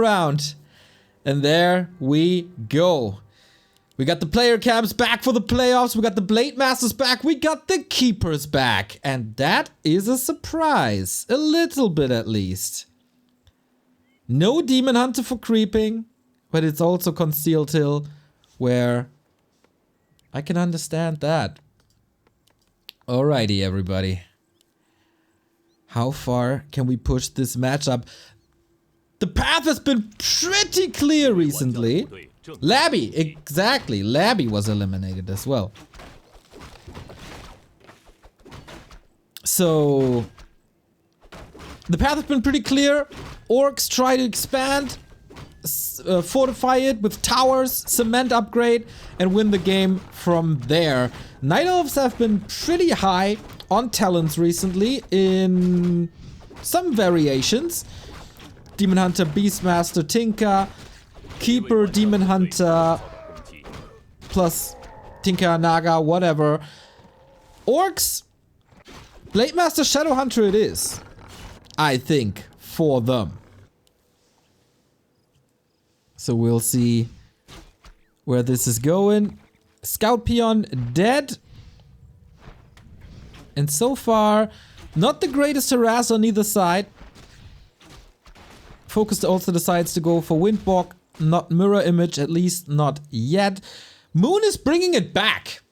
round. And there we go. We got the player camps back for the playoffs. We got the Blade Masters back. We got the Keepers back. And that is a surprise. A little bit at least. No Demon Hunter for creeping. But it's also Concealed Hill. Where I can understand that. Alrighty, everybody. How far can we push this matchup? The path has been pretty clear recently. Labby, exactly. Labby was eliminated as well. So, the path has been pretty clear. Orcs try to expand, fortify it with towers, cement upgrade, and win the game from there. Night Elves have been pretty high on talents recently in some variations. Demon Hunter, Beastmaster, Tinker, Keeper, Demon Hunter, plus Tinker, Naga, whatever. Orcs, Blade Master, Shadow Hunter it is, I think, for them. So we'll see where this is going. Scout Peon dead. And so far, not the greatest harass on either side. FoCuS also decides to go for Windwalk, not Mirror Image, at least not yet. Moon is bringing it back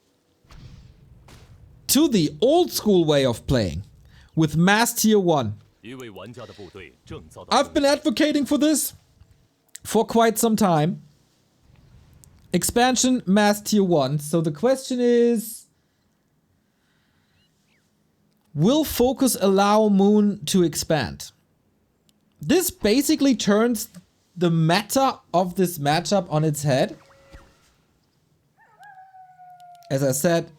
to the old school way of playing with Mass Tier 1. I've been advocating for this for quite some time. Expansion, Mass Tier 1. So the question is, will FoCuS allow Moon to expand? This basically turns the meta of this matchup on its head. As I said,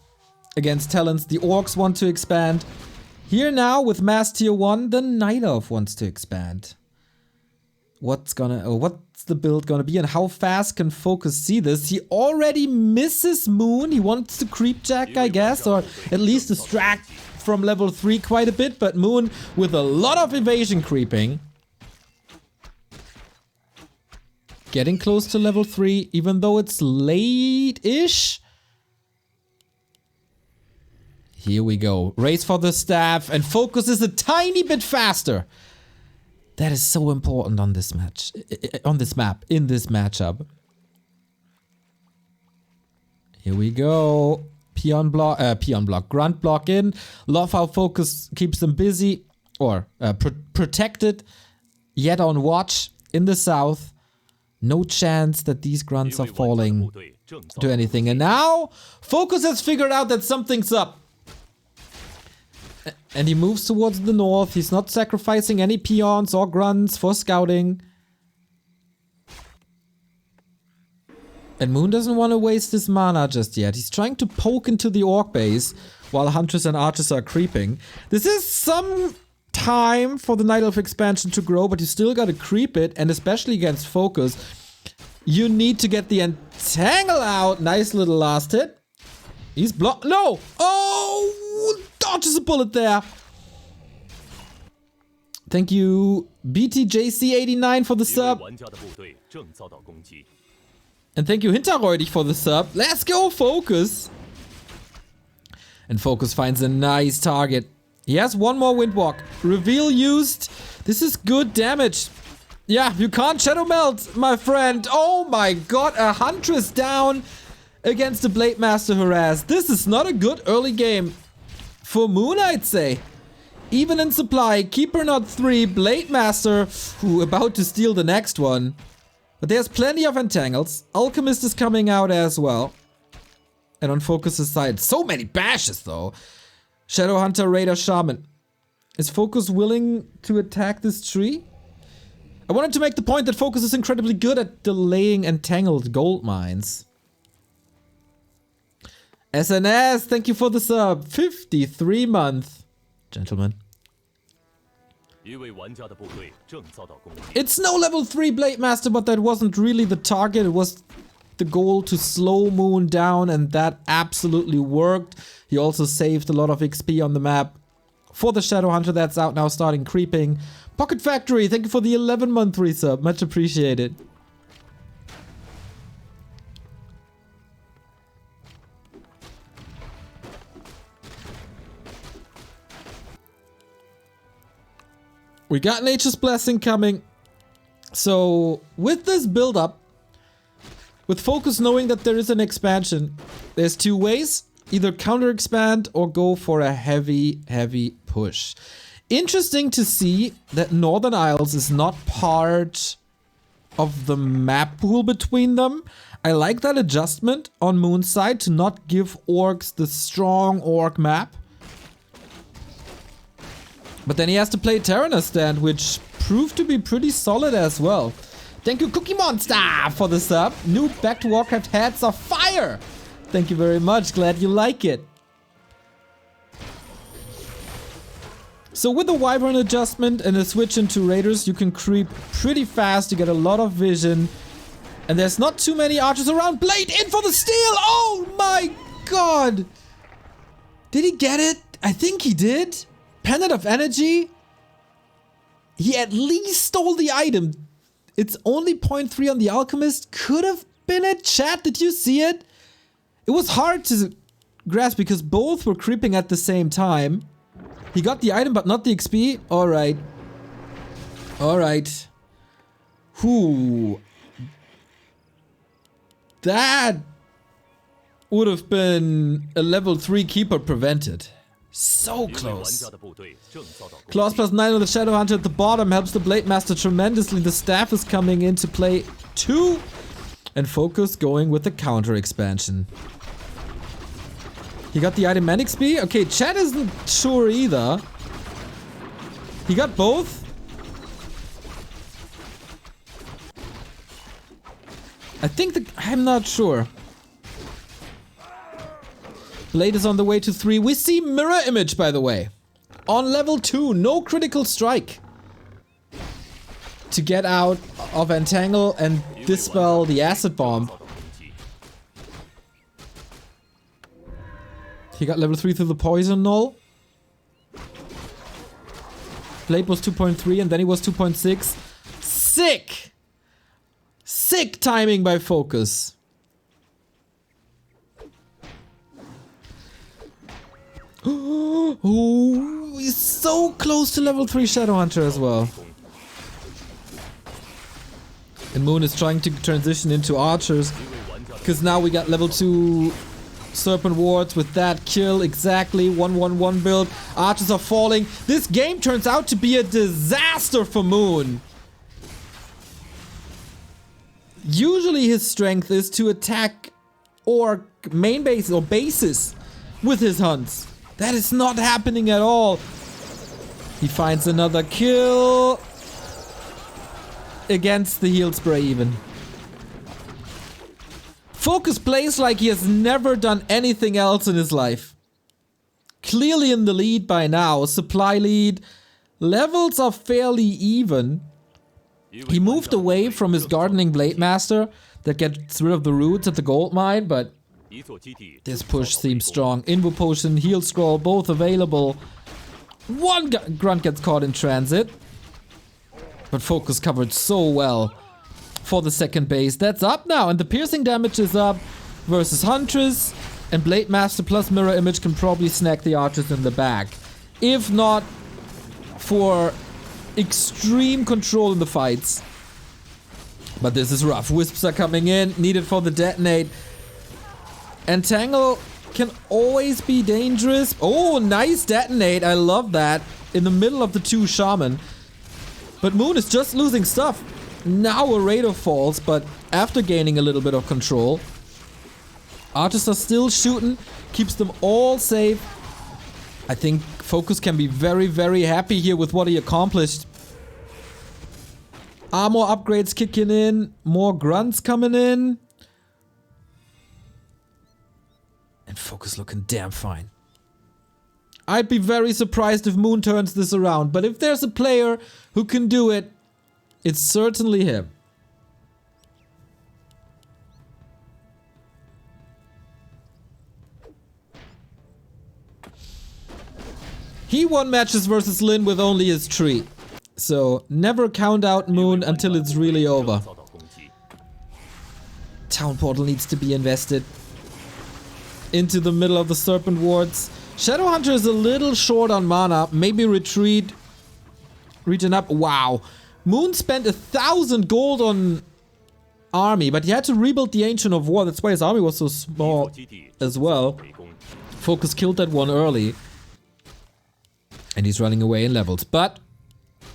against talents, the Orcs want to expand. Here now, with Mass Tier 1, the Night Elf wants to expand. What's the build gonna be, and how fast can FoCuS see this? He already misses Moon. He wants to creep jack, I guess, or at least distract from level 3 quite a bit, but Moon with a lot of evasion creeping. Getting close to level 3, even though it's late-ish. Here we go. Race for the staff, and FoCuS is a tiny bit faster. That is so important on this match, on this map, in this matchup. Here we go. Peon block, grunt block in. Love how FoCuS keeps them busy, or protected, yet on watch in the south. No chance that these grunts are falling to anything. And now, FoCuS has figured out that something's up. And he moves towards the north. He's not sacrificing any peons or grunts for scouting. And Moon doesn't want to waste his mana just yet. He's trying to poke into the orc base while hunters and archers are creeping. This is some time for the Night Elf expansion to grow, but you still gotta creep it, and especially against FoCuS, you need to get the Entangle out. Nice little last hit. He's blocked. No! Oh! Dodges a bullet there. Thank you, BTJC89 for the sub. And thank you, Hinterreudig, for the sub. Let's go, FoCuS. And FoCuS finds a nice target. He has one more Windwalk. Reveal used. This is good damage. Yeah, you can't Shadow Melt, my friend. Oh my god, a Huntress down against the Blade Master harass. This is not a good early game for Moon, I'd say. Even in supply, Keeper not 3, Blade Master, who about to steal the next one. But there's plenty of Entangles. Alchemist is coming out as well. And on FoCuS' side, so many bashes though. Shadow Hunter, Raider, Shaman. Is FoCuS willing to attack this tree? I wanted to make the point that FoCuS is incredibly good at delaying entangled gold mines. SNS, thank you for the sub. 53 month. Gentlemen. It's no level 3 Blade Master, but that wasn't really the target. It was the goal to slow Moon down, and that absolutely worked. He also saved a lot of XP on the map. For the Shadow Hunter that's out now, starting creeping. Pocket Factory, thank you for the 11-month resub. Much appreciated. We got Nature's Blessing coming. So, with this build-up, with FoCuS knowing that there is an expansion, there's two ways. Either counter-expand or go for a heavy, heavy push. Interesting to see that Northern Isles is not part of the map pool between them. I like that adjustment on Moon's side to not give orcs the strong orc map. But then he has to play Terraner stand, which proved to be pretty solid as well. Thank you, Cookie Monster, for the sub. New Back to Warcraft hats are fire! Thank you very much, glad you like it. So with the Wyvern adjustment and a switch into Raiders, you can creep pretty fast, you get a lot of vision. And there's not too many archers around. Blade in for the steal! Oh my god! Did he get it? I think he did. Pendant of Energy. He at least stole the item. It's only 0.3 on the Alchemist. Could have been it. Chat, did you see it? It was hard to grasp because both were creeping at the same time. He got the item but not the XP. Alright. Alright. Whew. That would have been a level 3 keeper prevented. So close. Claws +9 on the Shadow Hunter at the bottom helps the Blade Master tremendously. The staff is coming into play too. And FoCuS going with the counter expansion. He got the item and XP? Okay, chat isn't sure either. He got both? I think I'm not sure. Blade is on the way to 3. We see Mirror Image, by the way. On level 2, no critical strike. To get out of Entangle and dispel the Acid Bomb. He got level 3 through the Poison Null. Blade was 2.3 and then he was 2.6. Sick! Sick timing by FoCuS. Oh, he's so close to level 3 Shadowhunter as well. And Moon is trying to transition into archers. Because now we got level 2 Serpent Wards with that kill. Exactly, 1-1-1 build. Archers are falling. This game turns out to be a disaster for Moon. Usually his strength is to attack or main bases or bases with his hunts. That is not happening at all. He finds another kill. Against the heal spray even. FoCuS plays like he has never done anything else in his life. Clearly in the lead by now. Supply lead. Levels are fairly even. He moved away from his Gardening Blade Master that gets rid of the roots at the gold mine, but this push seems strong. Invo Potion, Heal Scroll, both available. One Grunt gets caught in transit. But FoCuS covered so well for the second base. That's up now, and the piercing damage is up versus Huntress. And Blade Master plus Mirror Image can probably snack the archers in the back. If not for extreme control in the fights. But this is rough. Wisps are coming in, needed for the detonate. Entangle can always be dangerous. Oh, nice detonate. I love that. In the middle of the 2 shaman. But Moon is just losing stuff. Now a Raider falls, but after gaining a little bit of control. Archers are still shooting. Keeps them all safe. I think FoCuS can be very, very happy here with what he accomplished. Armor upgrades kicking in. More grunts coming in. And FoCuS looking damn fine. I'd be very surprised if Moon turns this around, but if there's a player who can do it, it's certainly him. He won matches versus Lin with only his tree. So never count out Moon until it's really over. Town Portal needs to be invested into the middle of the Serpent Wards. Shadowhunter is a little short on mana. Maybe retreat. Regen up. Wow. Moon spent 1,000 gold on army, but he had to rebuild the Ancient of War. That's why his army was so small as well. FoCuS killed that one early. And he's running away in levels. But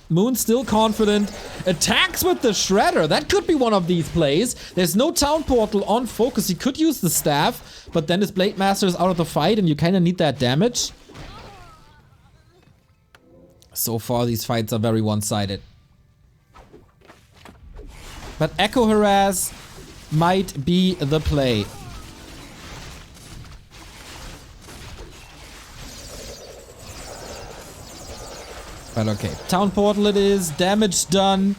Moon's still confident. Attacks with the Shredder. That could be one of these plays. There's no Town Portal on FoCuS. He could use the staff, but then his Blade Master is out of the fight and you kind of need that damage. So far, these fights are very one-sided. But Echo Harass might be the play. But okay, Town Portal it is, damage done,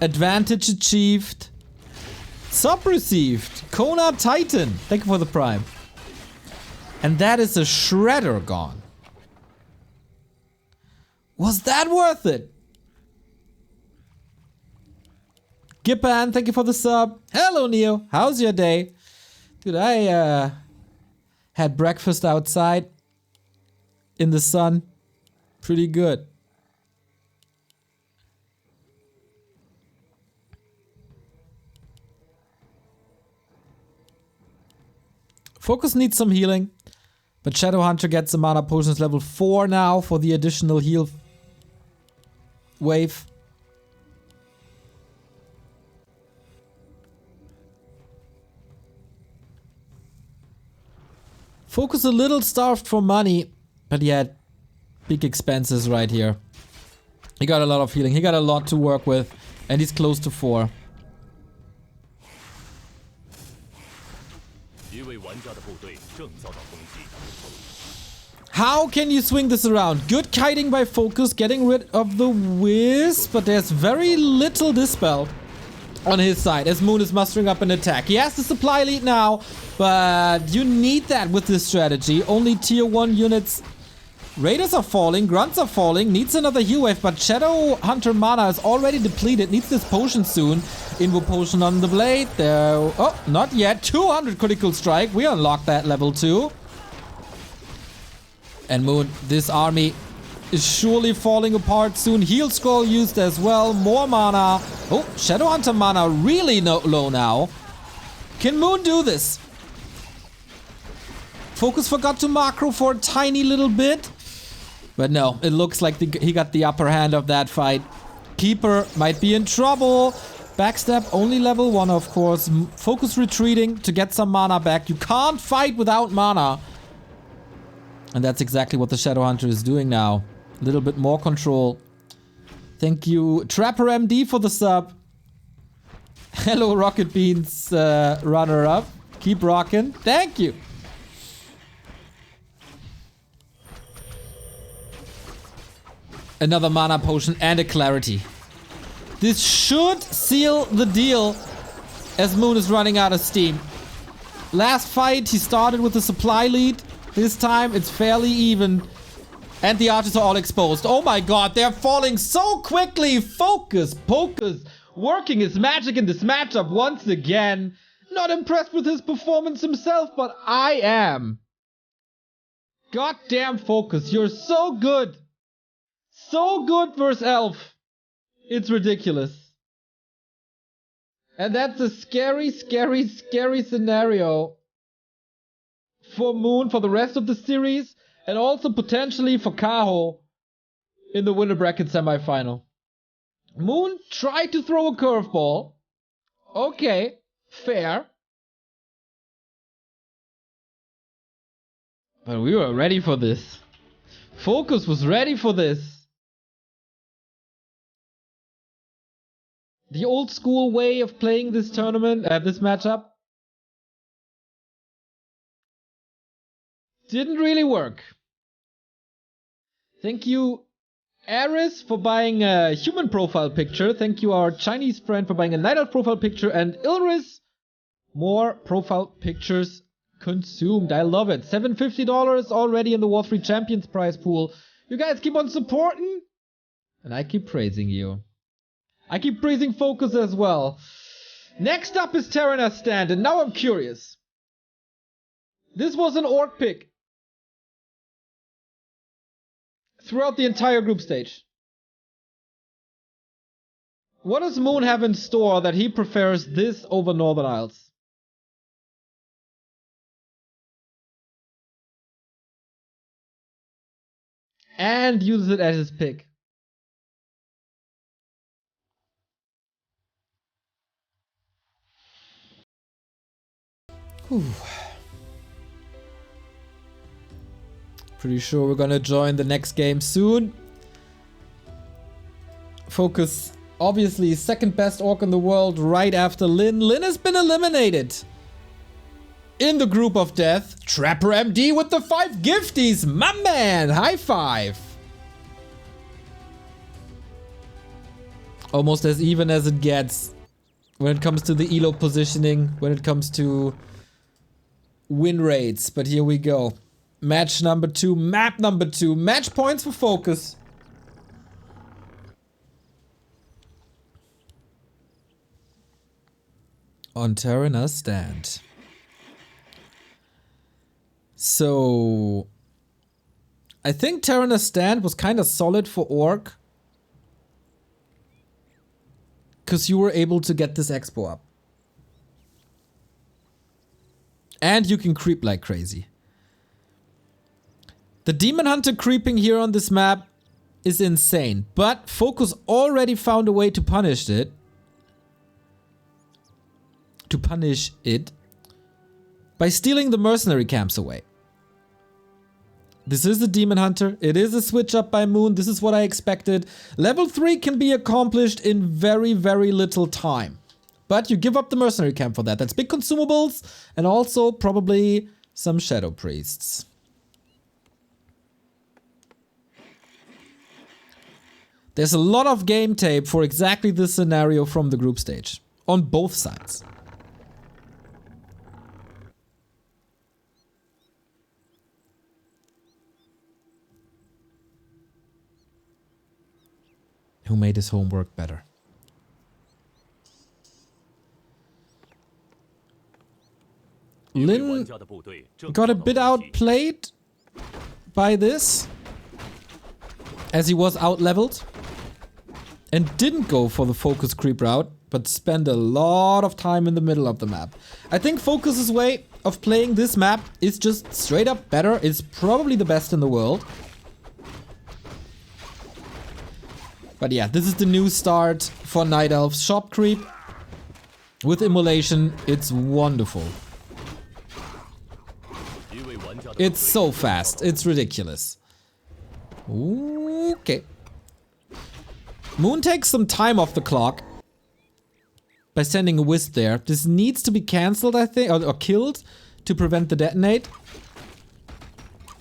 advantage achieved, sub received, Kona Titan, thank you for the prime. And that is a Shredder gone. Was that worth it? Gipan, thank you for the sub. Hello Neo, how's your day? Dude, I had breakfast outside in the sun, pretty good. FoCuS needs some healing, but Shadowhunter gets the mana potions level 4 now for the additional heal wave. FoCuS a little starved for money, but he had big expenses right here. He got a lot of healing, he got a lot to work with, and he's close to 4. How can you swing this around? Good kiting by FoCuS, getting rid of the Wisp, but there's very little Dispel on his side as Moon is mustering up an attack. He has the supply lead now, but you need that with this strategy. Only tier 1 units. Raiders are falling, Grunts are falling, needs another heal wave, but Shadowhunter mana is already depleted, needs this potion soon. Invo potion on the blade, there, oh, not yet, 200 critical strike, we unlocked that level 2. And Moon, this army is surely falling apart soon. Heal scroll used as well, more mana. Oh, Shadowhunter mana really low now. Can Moon do this? FoCuS forgot to macro for a tiny little bit. But no, it looks like he got the upper hand of that fight. Keeper might be in trouble. Backstab only level 1 of course. FoCuS retreating to get some mana back. You can't fight without mana. And that's exactly what the Shadowhunter is doing now. A little bit more control. Thank you, Trapper MD, for the sub. Hello, Rocket Beans runner-up. Keep rocking. Thank you. Another mana potion and a clarity. This should seal the deal as Moon is running out of steam. Last fight, he started with a supply lead. This time, it's fairly even. And the archers are all exposed. Oh my god, they're falling so quickly! FoCuS, working his magic in this matchup once again. Not impressed with his performance himself, but I am. Goddamn FoCuS, you're so good! So good versus Elf. It's ridiculous. And that's a scary, scary, scary scenario for Moon for the rest of the series, and also potentially for Kaho in the winner bracket semifinal. Moon tried to throw a curveball. Okay, fair. But we were ready for this. FoCuS was ready for this. The old school way of playing this tournament, this matchup, didn't really work. Thank you, Aris, for buying a human profile picture. Thank you, our Chinese friend, for buying a Night Elf profile picture. And Ilris, more profile pictures consumed. I love it. $750 already in the War 3 Champions prize pool. You guys keep on supporting. And I keep praising you. I keep praising FoCuS as well. Next up is Terranas stand, and now I'm curious. This was an orc pick throughout the entire group stage. What does Moon have in store that he prefers this over Northern Isles? And uses it as his pick. Whew. Pretty sure we're gonna join the next game soon. FoCuS, obviously second best orc in the world right after Lin. Lin has been eliminated. In the group of death, Trapper MD with the 5 gifties. My man, high five. Almost as even as it gets when it comes to the elo positioning, when it comes to win rates. But here we go. Match number 2, map number 2. Match points for FoCuS. On Terranas stand. So I think Terranas stand was kind of solid for Orc. Because you were able to get this expo up. And you can creep like crazy. The Demon Hunter creeping here on this map is insane. But FoCuS already found a way to punish it. By stealing the mercenary camps away. This is a Demon Hunter. It is a switch up by Moon. This is what I expected. Level 3 can be accomplished in very, very little time. But you give up the mercenary camp for that. That's big consumables and also probably some Shadow Priests. There's a lot of game tape for exactly this scenario from the group stage. On both sides. Who made his homework better? Lin got a bit outplayed by this, as he was out-leveled, and didn't go for the FoCuS creep route, but spent a lot of time in the middle of the map. I think FoCuS's way of playing this map is just straight up better. It's probably the best in the world. But yeah, this is the new start for Night Elf's shop creep. With immolation, it's wonderful. It's so fast, it's ridiculous. Okay. Moon takes some time off the clock by sending a wisp there. This needs to be cancelled, I think, or killed to prevent the detonate.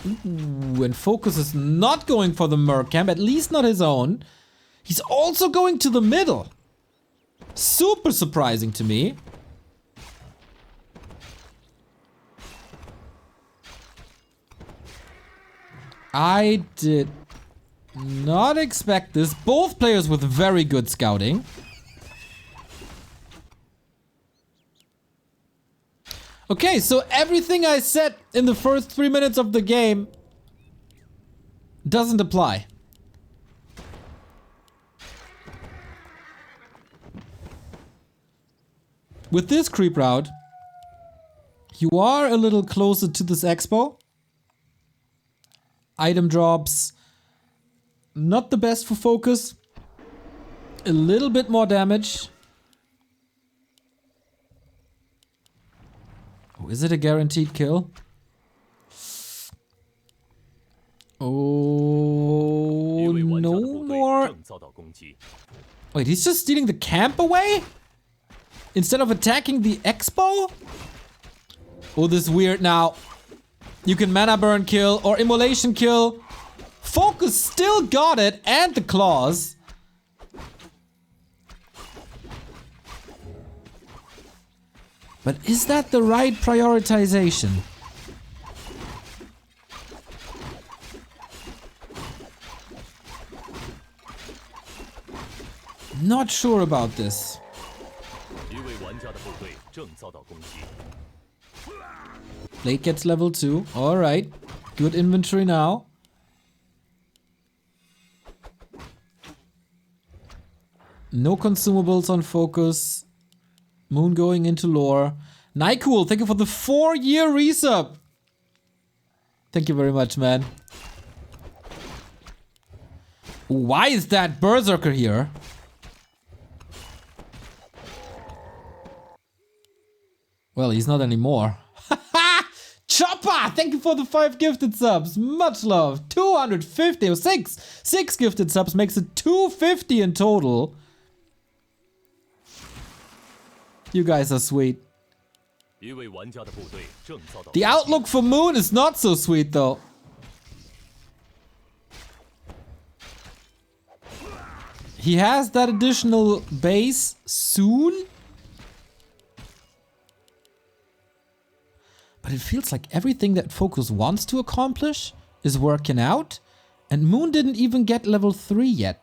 Ooh, and FoCuS is not going for the Merc camp, at least not his own. He's also going to the middle. Super surprising to me. I did not expect this. Both players with very good scouting. Okay, so everything I said in the first 3 minutes of the game doesn't apply. With this creep route, you are a little closer to this expo. Item drops, not the best for FoCuS. A little bit more damage. Oh, is it a guaranteed kill? Oh, no more. Wait, he's just stealing the camp away? Instead of attacking the expo? Oh, this is weird now. You can mana burn kill or immolation kill. FoCuS still got it and the claws. But is that the right prioritization? not sure about this. Blade gets level 2. Alright. Good inventory now. No consumables on FoCuS. Moon going into lore. Nycool, thank you for the 4-year resub. Thank you very much, man. Why is that Berserker here? Well, he's not anymore. Chopper! Thank you for the 5 gifted subs. Much love. 250 or 6. 6 gifted subs makes it 250 in total. You guys are sweet. The outlook for Moon is not so sweet though. He has that additional base soon. But it feels like everything that FoCuS wants to accomplish is working out. And Moon didn't even get level 3 yet.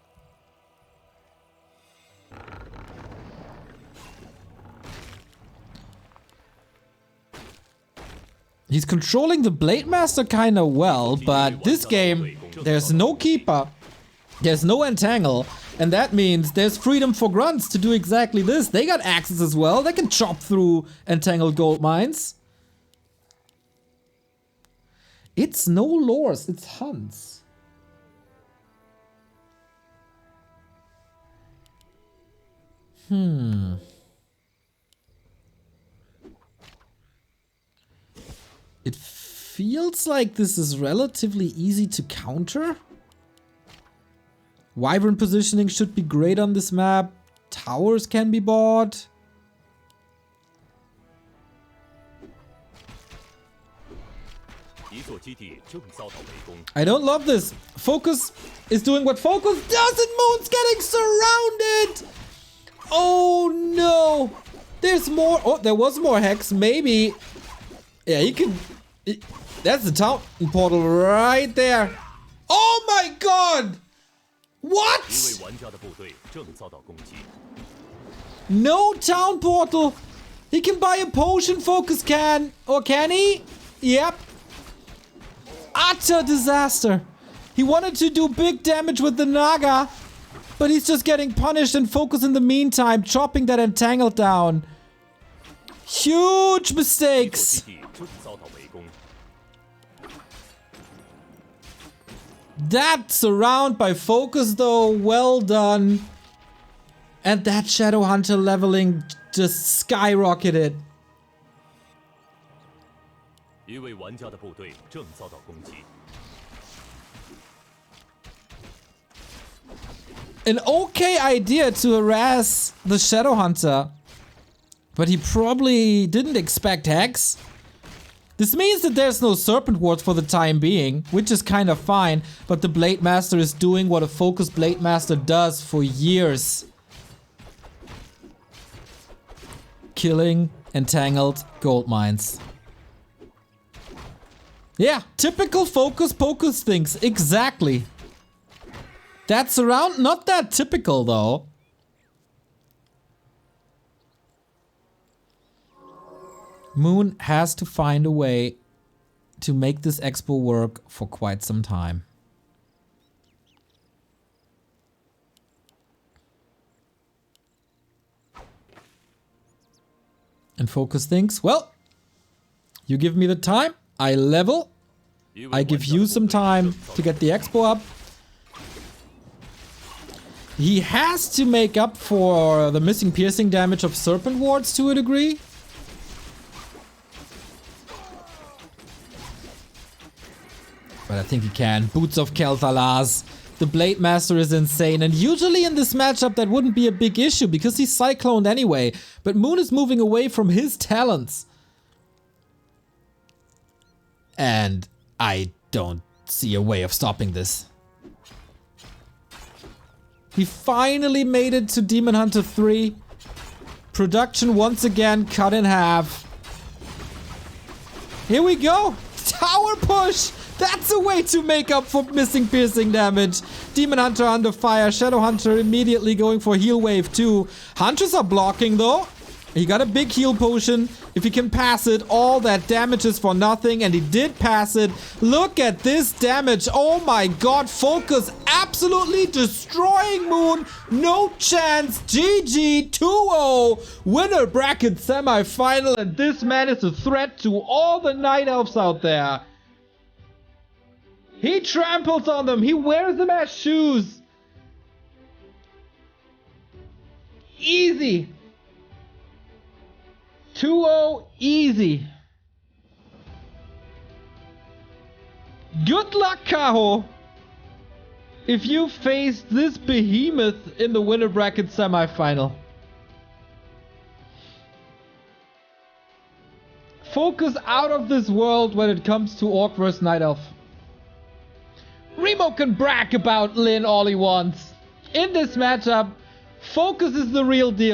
He's controlling the Blade Master kinda well, but this game, there's no Keeper, there's no Entangle, and that means there's freedom for grunts to do exactly this. They got axes as well, they can chop through Entangled gold mines. It's no lores, it's hunts. It feels like this is relatively easy to counter. Wyvern positioning should be great on this map. Towers can be bought. I don't love this. FoCuS is doing what FoCuS does and Moon's getting surrounded. Oh no. There's more. Oh, there was more Hex. Maybe. Yeah, he can. That's the town portal right there. Oh my god. What? No town portal. He can buy a potion, FoCuS can. Or can he? Yep. Utter disaster. He wanted to do big damage with the Naga, but he's just getting punished, and FoCuS in the meantime chopping that Entangle down. Huge mistakes. That surround by FoCuS though, well done. And that Shadow Hunter leveling just skyrocketed. An okay idea to harass the Shadow Hunter, but he probably didn't expect Hex. This means that there's no Serpent Wards for the time being, which is kind of fine, but the Blade Master is doing what a FoCuS Blade Master does for years. Killing Entangled gold mines. Yeah, typical FoCuS things, exactly. That's around, not that typical though. Moon has to find a way to make this expo work for quite some time. And FoCuS thinks, well, you give me the time, I level, I give you some time to get the expo up. He has to make up for the missing piercing damage of Serpent Wards to a degree. But I think he can. Boots of Kel'Thalas. The Blade Master is insane, and usually in this matchup that wouldn't be a big issue because he's cycloned anyway. But Moon is moving away from his talents. And I don't see a way of stopping this. He finally made it to Demon Hunter 3. Production once again cut in half. Here we go! Tower push! That's a way to make up for missing piercing damage. Demon Hunter under fire. Shadow Hunter immediately going for heal wave too. Hunters are blocking though. He got a big heal potion. If he can pass it, all that damage is for nothing. And he did pass it. Look at this damage. Oh my god. FoCuS absolutely destroying Moon. No chance. GG 2-0. Winner bracket semifinal. And this man is a threat to all the Night Elves out there. He tramples on them. He wears them as shoes. Easy. 2-0 easy. Good luck, Kaho. If you face this behemoth in the winner bracket semifinal. FoCuS out of this world when it comes to Orc vs Night Elf. Remo can brag about Lyn all he wants. In this matchup, FoCuS is the real deal.